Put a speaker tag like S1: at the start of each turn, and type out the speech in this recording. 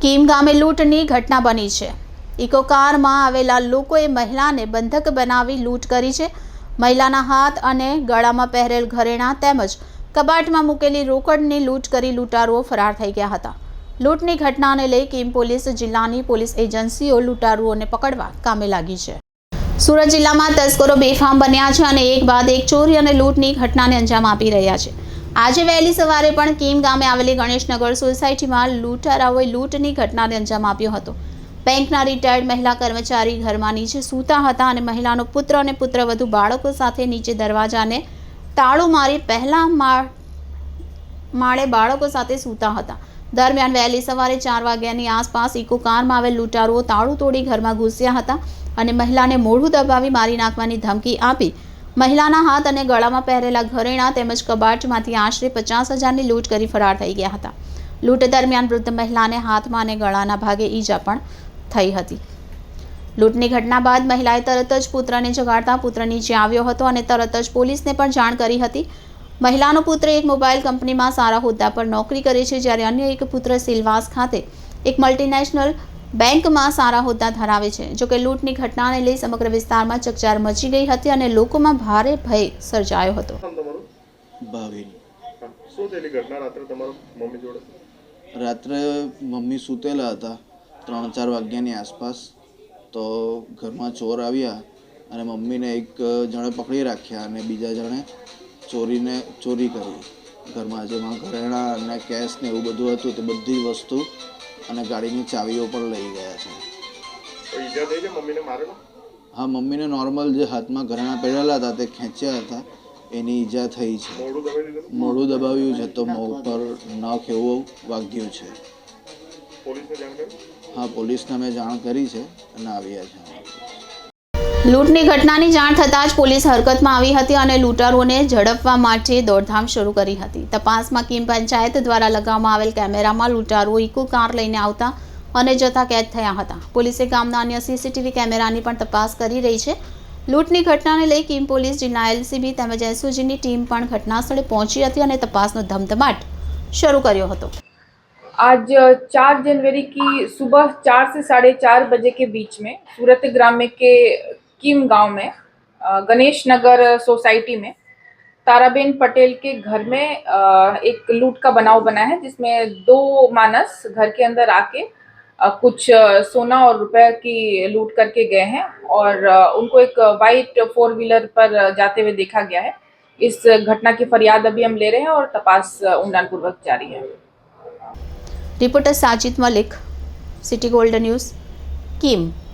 S1: કીમ ગામે લૂંટની ઘટના બની છે। ઇકો કારમાં આવેલા લોકોએ મહિલાને બંધક બનાવી લૂંટ કરી છે। મહિલાના હાથ અને ગળામાં પહેરેલ ઘરેણાં તેમજ કબાટમાં મૂકેલી રોકડની લૂંટ કરી લૂંટારુઓ ફરાર થઈ ગયા હતા। લૂંટની ઘટનાને લઈ કીમ પોલીસ જિલ્લાની પોલીસ એજન્સીઓ લૂંટારુઓને પકડવા કામે લાગી છે। સુરત જિલ્લામાં તસ્કરો બેફામ બન્યા છે અને એક બાદ એક ચોરી અને લૂંટની ઘટનાને અંજામ આપી રહ્યા છે। આજે વહેલી સવારે પણ કીમ ગામે આવેલી ગણેશનગર સોસાયટીમાં લૂંટારાઓએ લૂંટની ઘટનાને અંજામ આપ્યો હતો। બેંકના રિટાયર્ડ મહિલા કર્મચારી ઘરમાં નીચે સૂતા હતા અને મહિલાનો પુત્ર અને પુત્રવધુ બાળકો સાથે નીચે દરવાજાને તાળું મારી પહેલા માળે બાળકો સાથે સૂતા હતા। દરમિયાન વહેલી સવારે 4 વાગ્યાની આસપાસ ઇકો કારમાં આવેલ લૂંટારુઓ તાળું તોડી ઘરમાં ઘૂસ્યા હતા અને મહિલાને મોઢું દબાવી મારી નાખવાની ધમકી આપી મહિલાના હાથ અને ગળામાં પહેરેલા ઘરેણાં તેમજ કબાટમાંથી આશરે 50,000ની લૂંટ કરી ફરાર થઈ ગયા હતા। લૂંટ દરમિયાન વૃદ્ધ મહિલાને હાથમાં અને ગળાના ભાગે ઈજા પણ થઈ હતી। લૂંટની ઘટના બાદ મહિલાએ તરત જ પુત્રને જગાડતા પુત્ર નીચે આવ્યો હતો અને તરત જ પોલીસને પણ જાણ કરી હતી। મહિલાનો પુત્ર એક મોબાઈલ કંપનીમાં સારા હોદ્દા પર નોકરી કરે છે, જ્યારે અન્ય એક પુત્ર સિલવાસ ખાતે એક મલ્ટીનેશનલ બેંકમાં સારા હોદ્દા ધરાવે છે। જોકે લૂંટની ઘટનાને લઈ સમગ્ર વિસ્તારમાં ચકચાર મચી ગઈ હતી અને લોકોમાં ભારે ભય સર્જાયો હતો।
S2: રાત્રે મમ્મી સૂતેલા હતા 3-4 વાગ્યાની આસપાસ, તો ઘરમાં ચોર આવ્યા અને મમ્મીને એક જણે પકડી રાખ્યા અને બીજા જણે ચોરી કરી। ઘરમાં જેમાં ઘરેણાં અને કેશ ને એવું બધું હતું તે બધી વસ્તુ અને ગાડીની ચાવીઓ પણ લઈ ગયા છે।
S3: ઈજા થઈ છે મમ્મીને મારેલો?
S2: હા, મમ્મીને નોર્મલ જે હાથમાં ઘરેણાં પહેરેલા હતા તે ખેંચ્યા હતા, એની ઈજા થઈ છે। મોઢું દબાવ્યું છે તો મોં ઉપર નખ એવું વાગ્યું છે।
S3: પોલીસને જાણ કરી?
S2: હા, પોલીસને અમે જાણ કરી છે અને આવ્યા છે।
S1: લૂંટની ઘટનાની જાણ થતાં જ પોલીસ હરકતમાં આવી હતી અને લૂંટારુઓને ઝડપવા માટે દોડધામ શરૂ કરી હતી। તપાસમાં કીમ પંચાયત દ્વારા લગાવવામાં આવેલ કેમેરામાં લૂંટારુઓ ઇકો કાર લઈને આવતા અને જતા કેદ થયા હતા। પોલીસે ગામના અન્ય સીસીટીવી કેમેરાની પણ તપાસ કરી રહી છે। લૂંટની ઘટનાને લઈ કીમ પોલીસ જિલ્લા એલસીબી તેમજ એસઓજીની ટીમ પણ ઘટનાસ્થળે પહોંચી હતી અને તપાસનો ધમધમાટ શરૂ કર્યો હતો।
S4: आज 4 जनवरी की सुबह 4 से 4:30 बजे के बीच में सूरत ग्राम्य के कीम गांव में गणेश नगर सोसाइटी में ताराबेन पटेल के घर में एक लूट का बनाव बना है, जिसमें 2 मानस घर के अंदर आके कुछ सोना और रुपए की लूट करके गए हैं और उनको एक वाइट 4 व्हीलर पर जाते हुए देखा गया है। इस घटना की फरियाद अभी हम ले रहे हैं और तपास ऊंडाणपूर्वक जारी है।
S1: Reporter Sajid Malik, City Gold News, कीम।